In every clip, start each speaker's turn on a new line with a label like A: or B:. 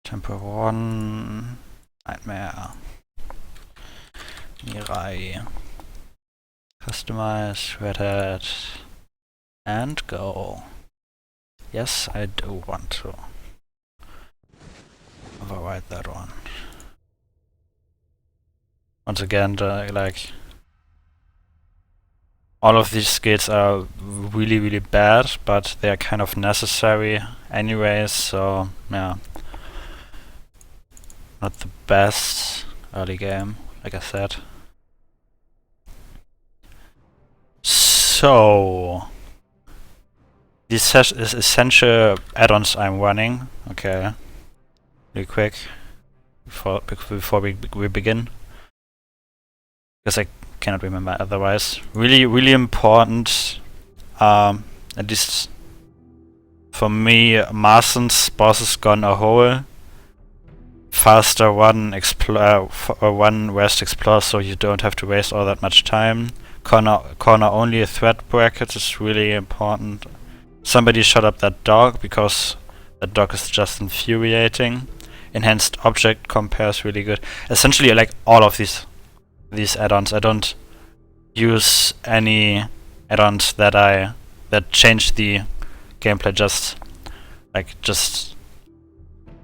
A: Temporal Warden, Nightmare, Mirai, customize, red hat, and go. Yes, I do want to override that one. Once again, all of these skills are really bad, but they are kind of necessary anyways, so yeah. Not the best early game, like I said. So these essential add-ons I'm running. Okay, really quick before we begin, because I cannot remember otherwise. Really important. At least for me, Marston's bosses gone a hole. Faster one rest explore, so you don't have to waste all that much time. Corner only a threat bracket is really important. Somebody shut up that dog, because that dog is just infuriating. Enhanced object compare is really good. Essentially, like all of these add-ons, I don't use any add-ons that change the gameplay, just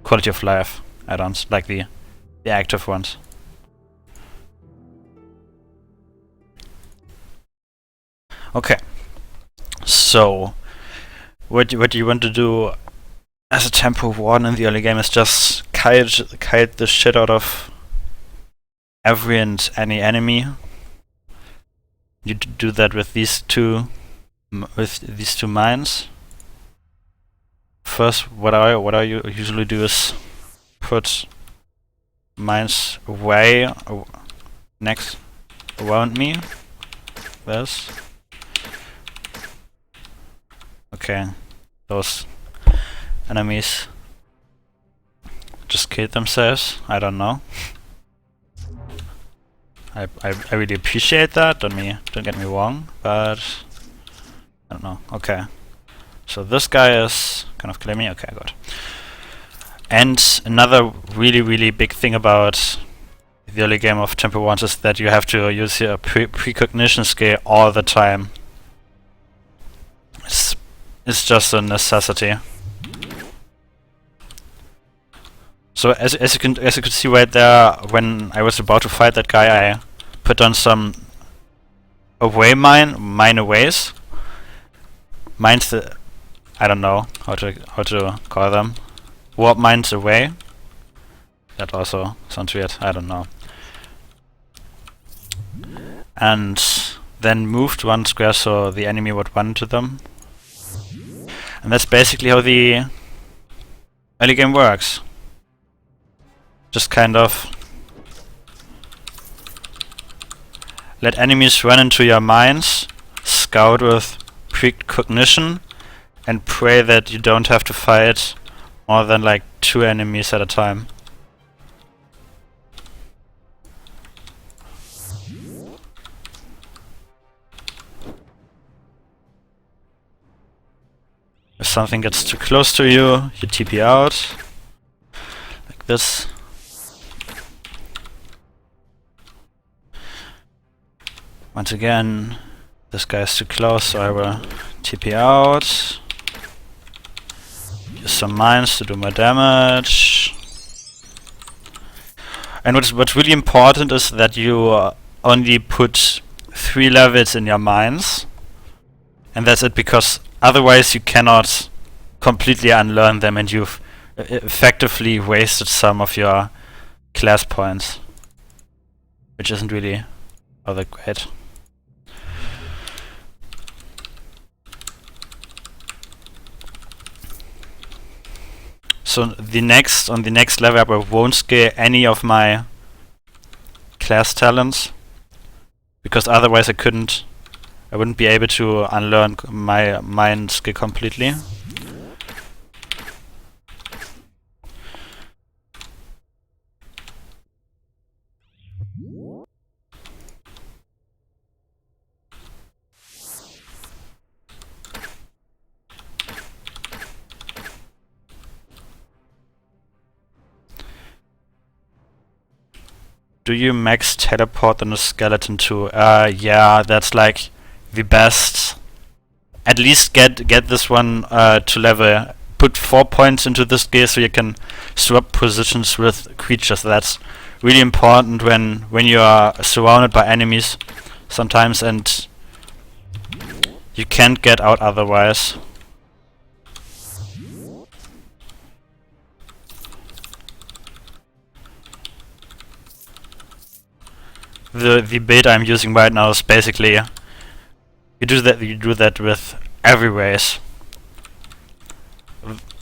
A: quality of life add-ons, like the active ones. Okay, so what you want to do as a Temporal Warden in the early game is just kite the shit out of every and any enemy. You do that with these two mines. First, what I usually do is put mines away next around me. This. Okay, those enemies just killed themselves. I don't know. I really appreciate that. Don't get me wrong, but I don't know. Okay, so this guy is kind of killing me. Okay, good. And another really big thing about the early game of Temporal Warden is that you have to use your precognition skill all the time. It's just a necessity. So as you can see right there, when I was about to fight that guy, I put on some mine aways. Mines, I don't know how to call them. Warp mines away. That also sounds weird. I don't know. And then moved one square so the enemy would run to them. And that's basically how the early game works. Just kind of let enemies run into your mines, scout with precognition, and pray that you don't have to fight more than like 2 enemies at a time. If something gets too close to you, you TP out. Like this. Once again, this guy is too close, so I will TP out. Use some mines to do more damage. And what's really important is that you only put 3 levels in your mines. And that's it, because otherwise you cannot completely unlearn them and you've effectively wasted some of your class points, which isn't really all that great. So on the next level up, I won't scale any of my class talents, because otherwise I wouldn't be able to unlearn my mine skill completely. Do you max teleport on a skeleton too? Yeah, that's like the best. At least get this one to level. Put 4 points into this gear so you can swap positions with creatures. That's really important when you are surrounded by enemies sometimes and you can't get out otherwise. The build I'm using right now is basically you do that with every race.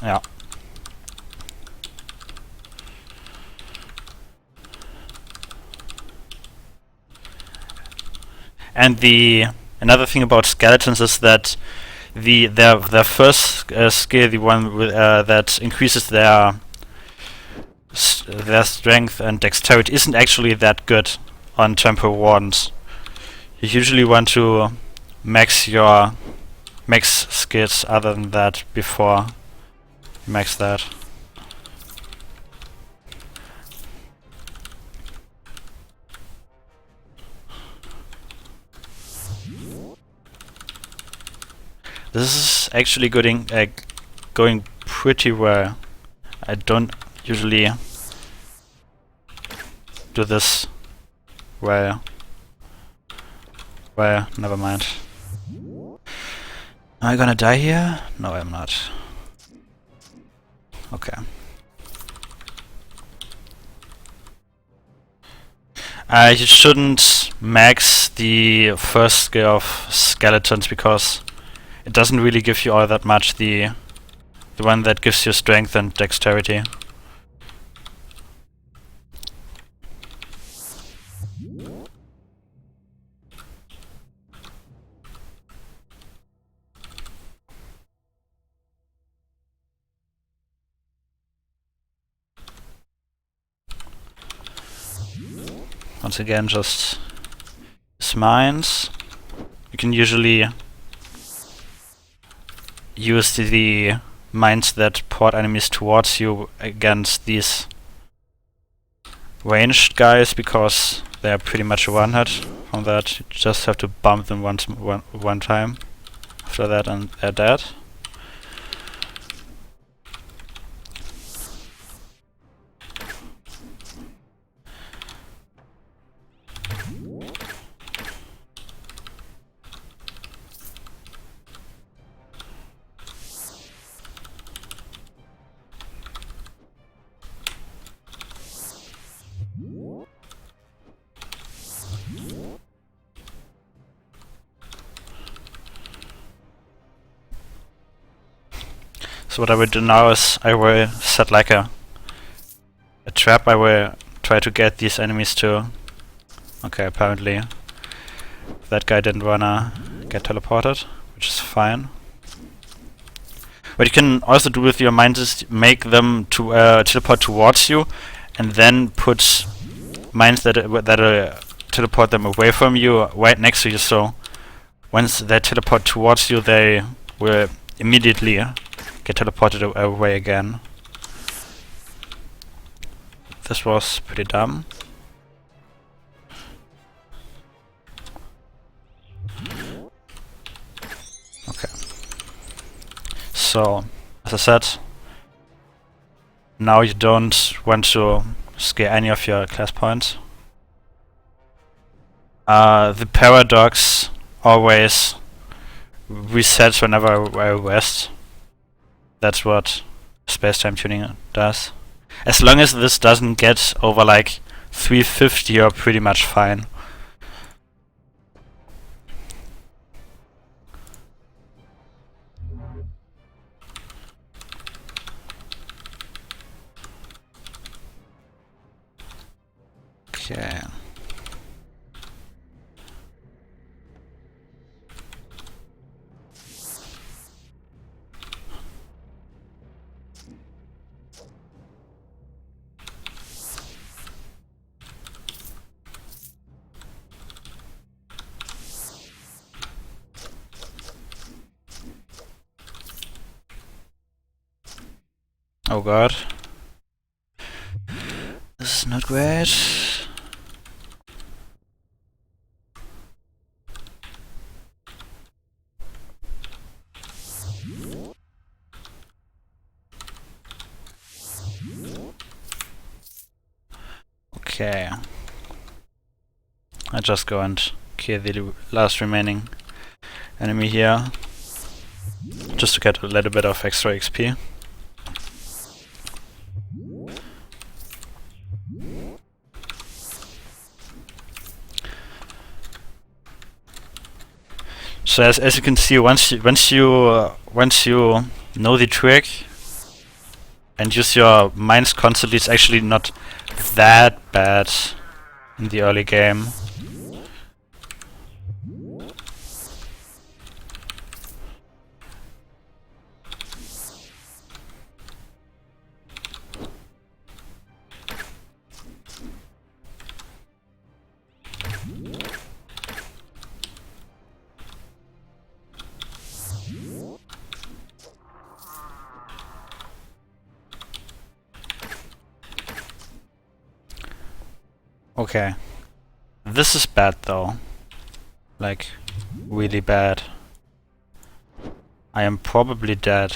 A: Yeah. And another thing about skeletons is that their first skill, the one with, that increases their strength and dexterity, isn't actually that good on Temporal Wardens. You usually want to max your skills other than that before you max that. This is actually going pretty well. I don't usually do this well. Well, never mind. Am I gonna die here? No, I'm not. Okay. You shouldn't max the first skill of skeletons because it doesn't really give you all that much. The one that gives you strength and dexterity. Once again, just mines. You can usually use the mines that port enemies towards you against these ranged guys because they are pretty much one hit from that. You just have to bump them one time after that and they're dead. So what I will do now is I will set like a trap. I will try to get these enemies to... Okay, apparently that guy didn't wanna get teleported, which is fine. What you can also do with your mines is make them to teleport towards you, and then put mines that teleport them away from you right next to you. So once they teleport towards you, they will immediately get teleported away again. This was pretty dumb. Okay. So, as I said, now you don't want to scare any of your class points. The paradox always resets whenever I rest. That's what space-time tuning does. As long as this doesn't get over like 350, you're pretty much fine. Okay. Oh god. This is not great. Okay. I just go and kill the last remaining enemy here, just to get a little bit of extra XP. So as you can see, once you know the trick and use your mines constantly, it's actually not that bad in the early game. Okay. This is bad though. Like, really bad. I am probably dead.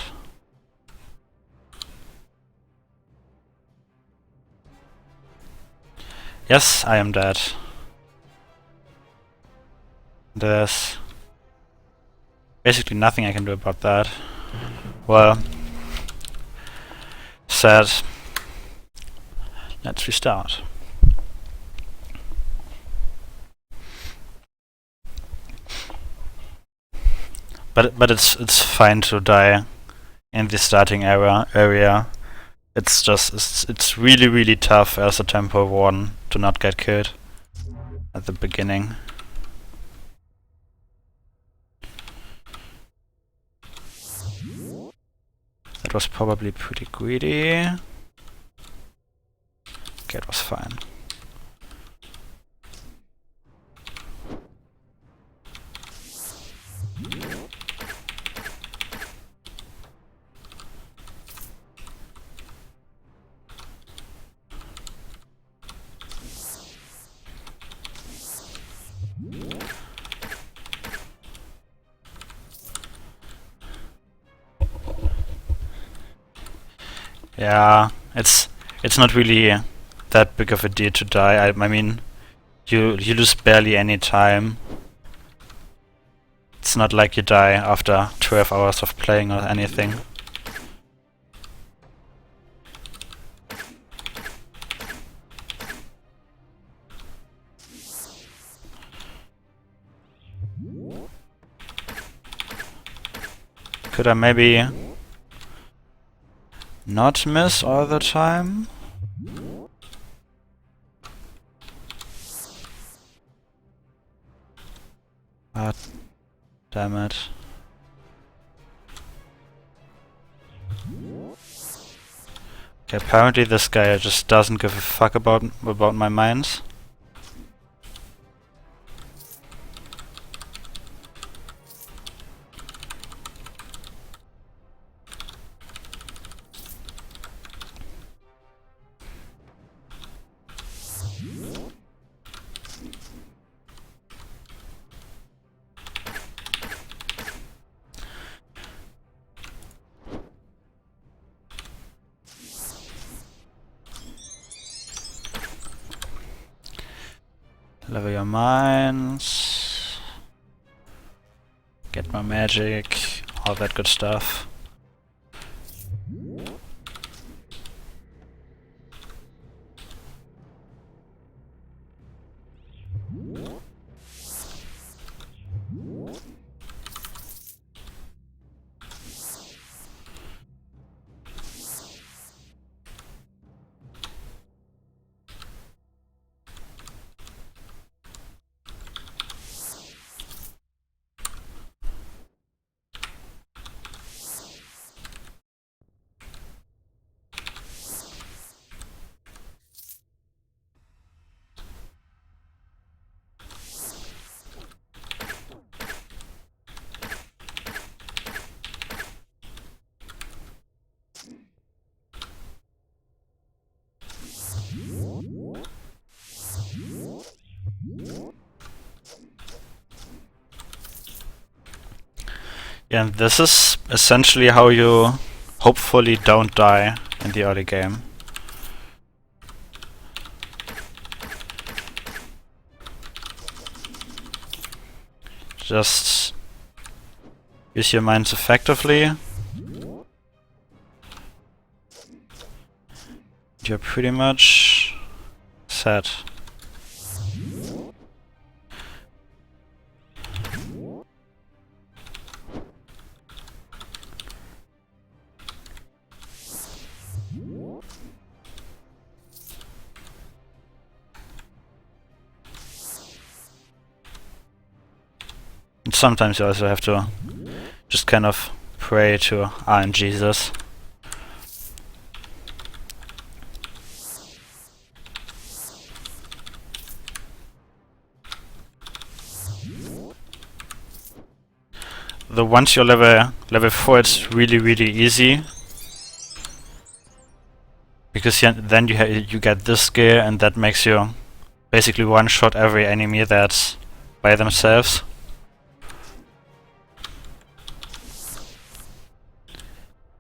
A: Yes, I am dead. There's basically nothing I can do about that. Well, sad. Let's restart. But it's fine to die in the starting area. It's just it's really tough as a Temporal Warden to not get killed at the beginning. That was probably pretty greedy. Okay, it was fine. Yeah, it's not really that big of a deal to die. I mean, you lose barely any time. It's not like you die after 12 hours of playing or anything. Could I maybe not miss all the time? Ah, damn it. Okay, apparently this guy just doesn't give a fuck about my mines. Level your mines. Get my magic. All that good stuff. Yeah, and this is essentially how you hopefully don't die in the early game. just use your minds effectively. You're pretty much set. And sometimes you also have to just kind of pray to Iron Jesus. Though once you're level 4, it's really easy, because then you get this skill, and that makes you basically one-shot every enemy that's by themselves.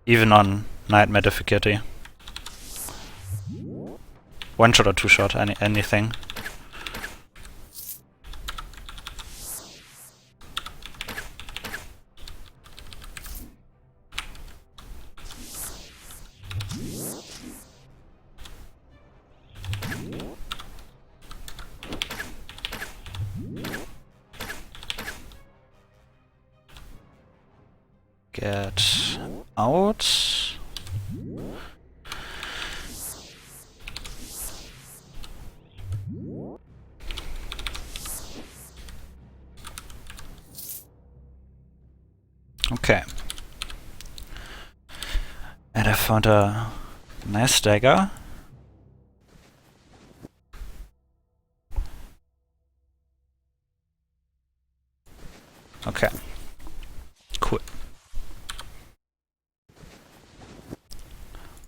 A: Even on Nightmare difficulty. One-shot or two-shot, anything. Get out. Okay. And I found a nice dagger. Okay. Cool.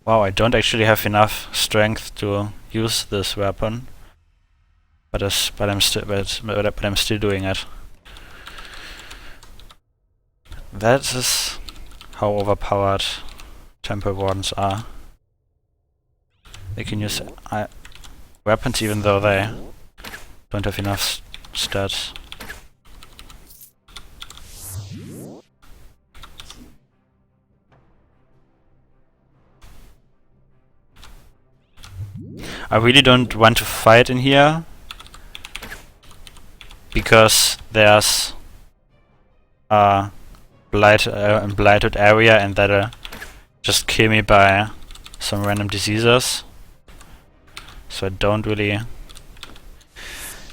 A: Wow, I don't actually have enough strength to use this weapon, but I'm still doing it. That is how overpowered Temporal Wardens are. They can use weapons even though they don't have enough stats. I really don't want to fight in here, because there's a blighted area, and that'll just kill me by some random diseases. So I don't really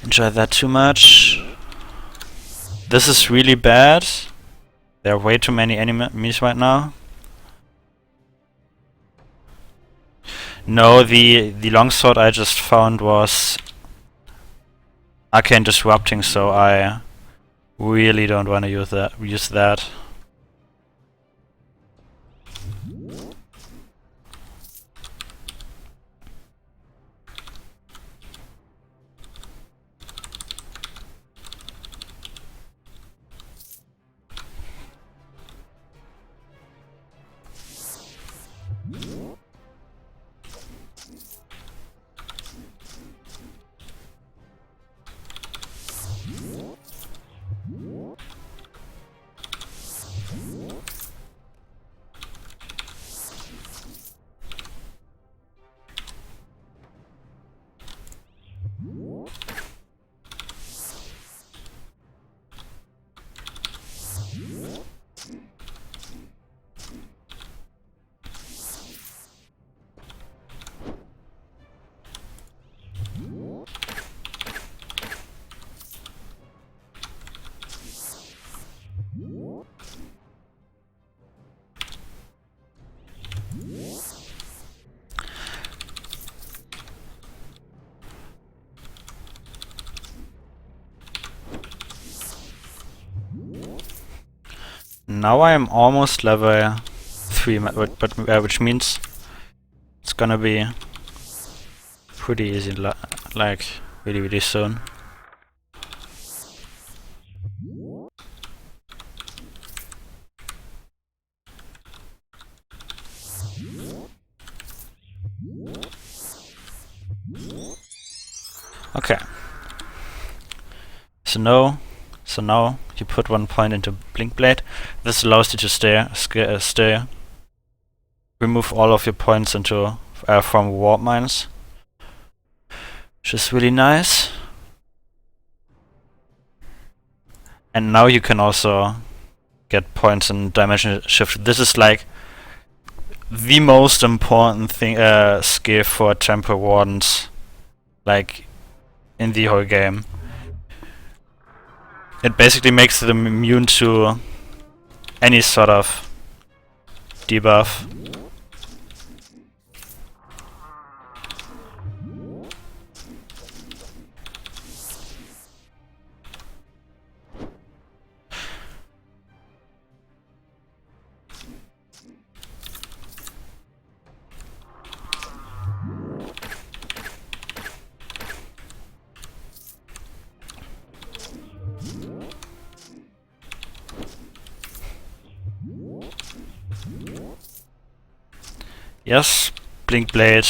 A: enjoy that too much. This is really bad. There are way too many enemies right now. No, the longsword I just found was arcane disrupting, so I really don't want to use that. Now I am almost level 3, which means it's gonna be pretty easy, like really soon. Okay. So now you put 1 point into Blink Blade. This allows you to stay. Remove all of your points into from warp mines, which is really nice. And now you can also get points in Dimension Shift. This is like the most important thing skill for Temporal Wardens, like in the whole game. It basically makes them immune to any sort of debuff. Yes, Blink Blade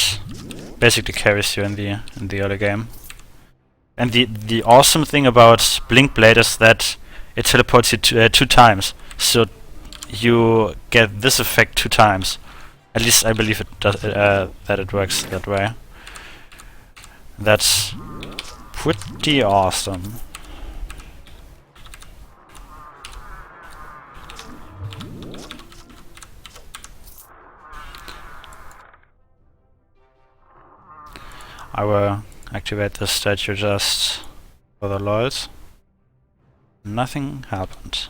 A: basically carries you in the early game. And the awesome thing about Blink Blade is that it teleports you 2 times, so you get this effect 2 times. At least I believe it does, that it works that way. That's pretty awesome. I will activate this statue just for the lols. Nothing happened.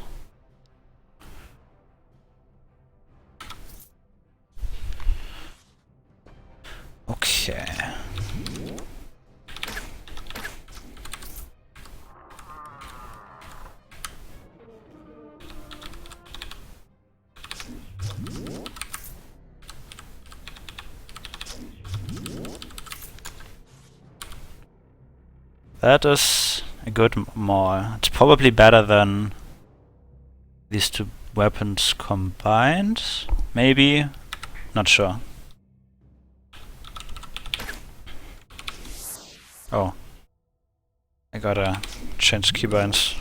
A: Okay. That is a good maul. It's probably better than these 2 weapons combined. Maybe? Not sure. Oh. I gotta change keybinds.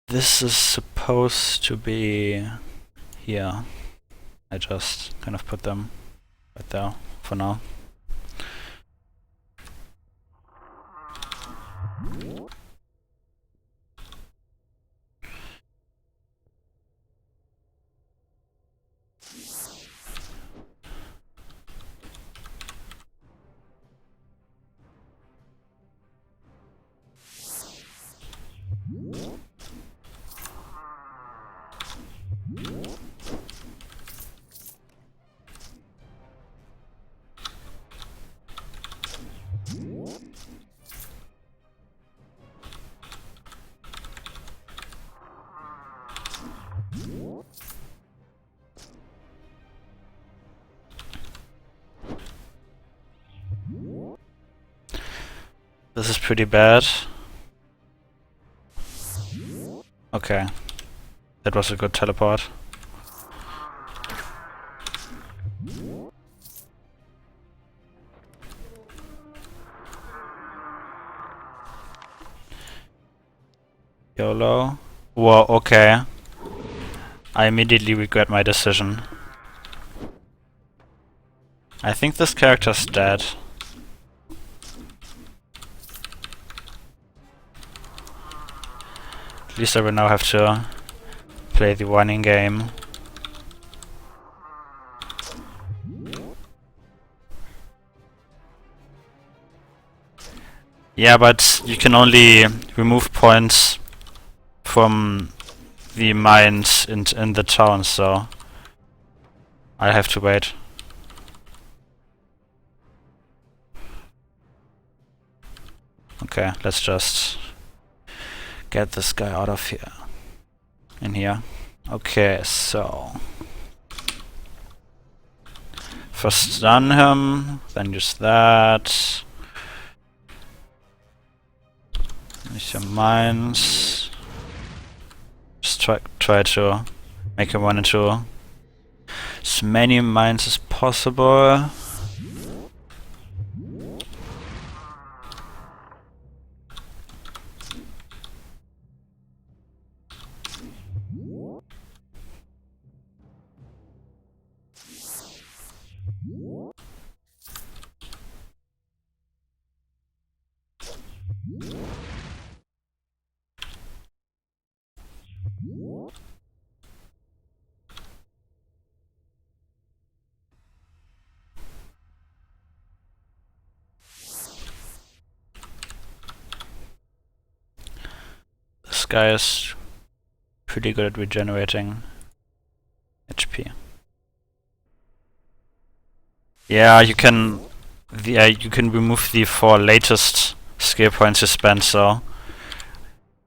A: This is supposed to be here. I just kind of put them right there for now. This is pretty bad. Okay. That was a good teleport. YOLO. Whoa, okay. I immediately regret my decision. I think this character's dead. At least I will now have to play the winning game. Yeah, but you can only remove points from the mines in the town, so I have to wait. Okay, let's just get this guy out of here. In here. Okay, so first stun him, then use that. Use your mines. Just try to make him run into as many mines as possible. guy is pretty good at regenerating HP. Yeah, you can remove the 4 latest skill points you spent, so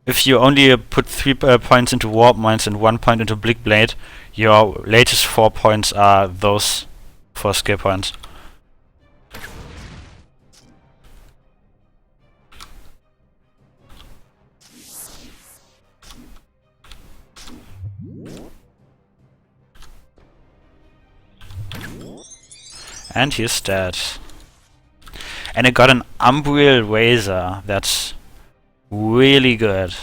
A: if you only put 3 points into Warp Mines and 1 point into Bleak Blade, your latest 4 points are those 4 skill points. And he's dead. And I got an Umbriel Razor. That's really good.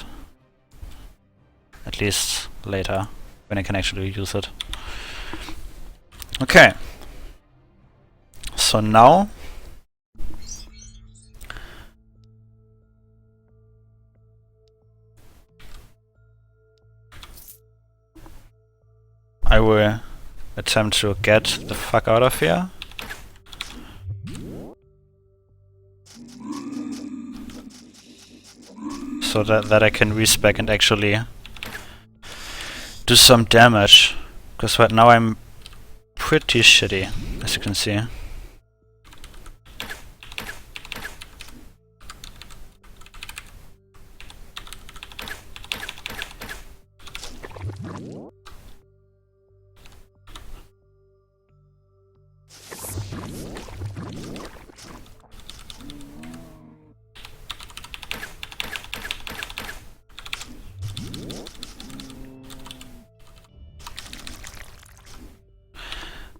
A: At least later, when I can actually use it. Okay. So now I will attempt to get the fuck out of here. So that I can respec and actually do some damage. Because right now I'm pretty shitty, as you can see.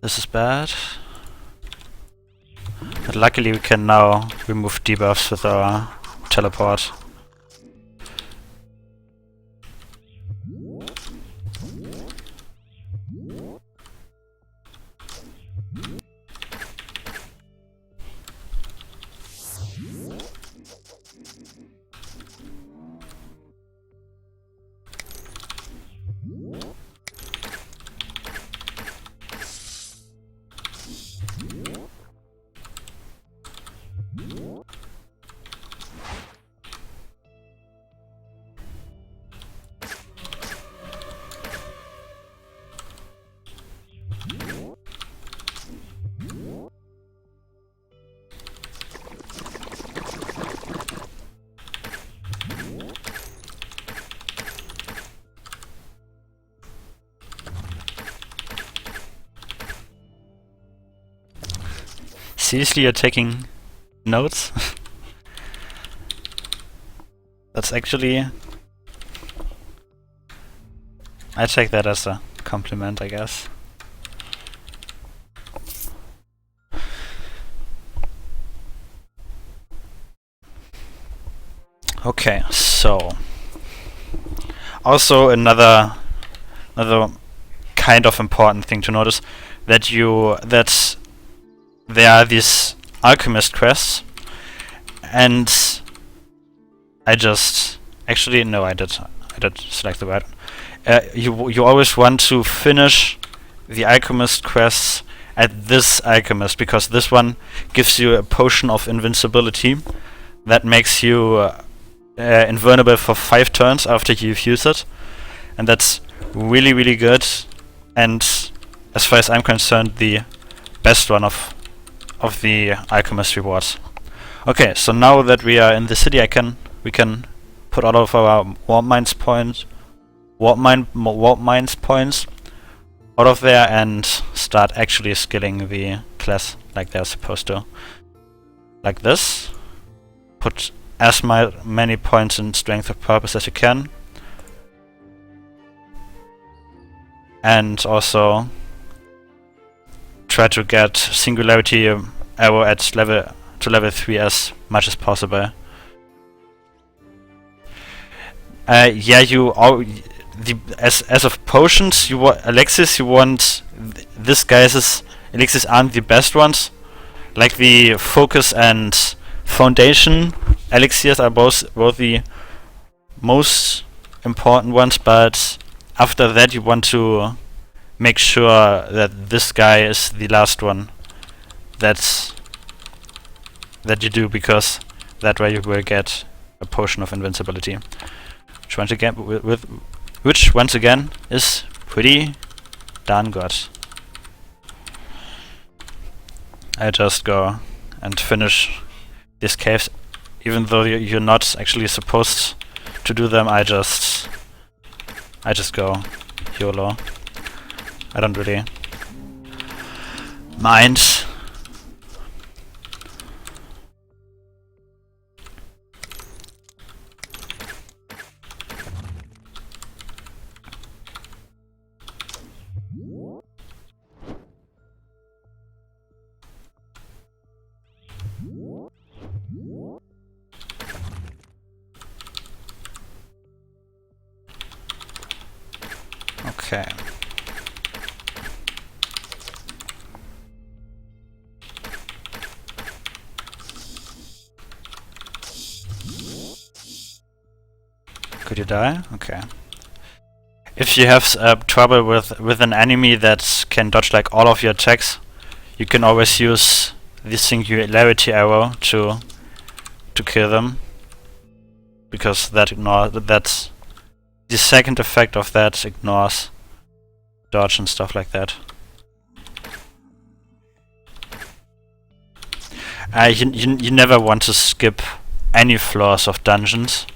A: This is bad. But luckily we can now remove debuffs with our teleport. Seriously, you're taking notes? That's actually... I take that as a compliment, I guess. Okay, so... Also another kind of important thing to notice, that there are these alchemist quests, and I just actually no, I did select the right one. You always want to finish the alchemist quests at this alchemist, because this one gives you a potion of invincibility that makes you invulnerable for 5 turns after you've used it, and that's really good, and as far as I'm concerned, the best one of the alchemist rewards. Okay, so now that we are in the city, we can put all of our warp mines points out of there and start actually skilling the class like they're supposed to. Like this. Put as many points in strength of purpose as you can. And also try to get singularity arrow at level 3 as much as possible. Yeah, as of potions, elixirs, you want this guy's elixirs aren't the best ones. Like the focus and foundation elixirs are both the most important ones, but after that you want to make sure that this guy is the last one that you do, because that way you will get a potion of invincibility. which once again is pretty darn good. I just go and finish these caves, even though you're not actually supposed to do them. I just go YOLO. I don't really mind. Okay. Could you die? Okay. If you have trouble with an enemy that can dodge like all of your attacks, you can always use the singularity arrow to kill them, because that's the second effect of that ignores dodge and stuff like that. You never want to skip any floors of dungeons,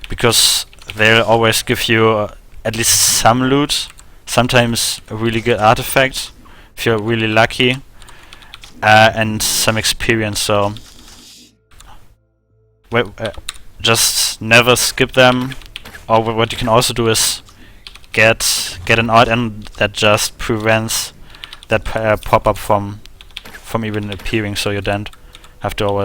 A: because they'll always give you at least some loot, sometimes a really good artifact if you're really lucky, and some experience. So just never skip them. Or what you can also do is get an item that just prevents that pop-up from even appearing, so you don't have to always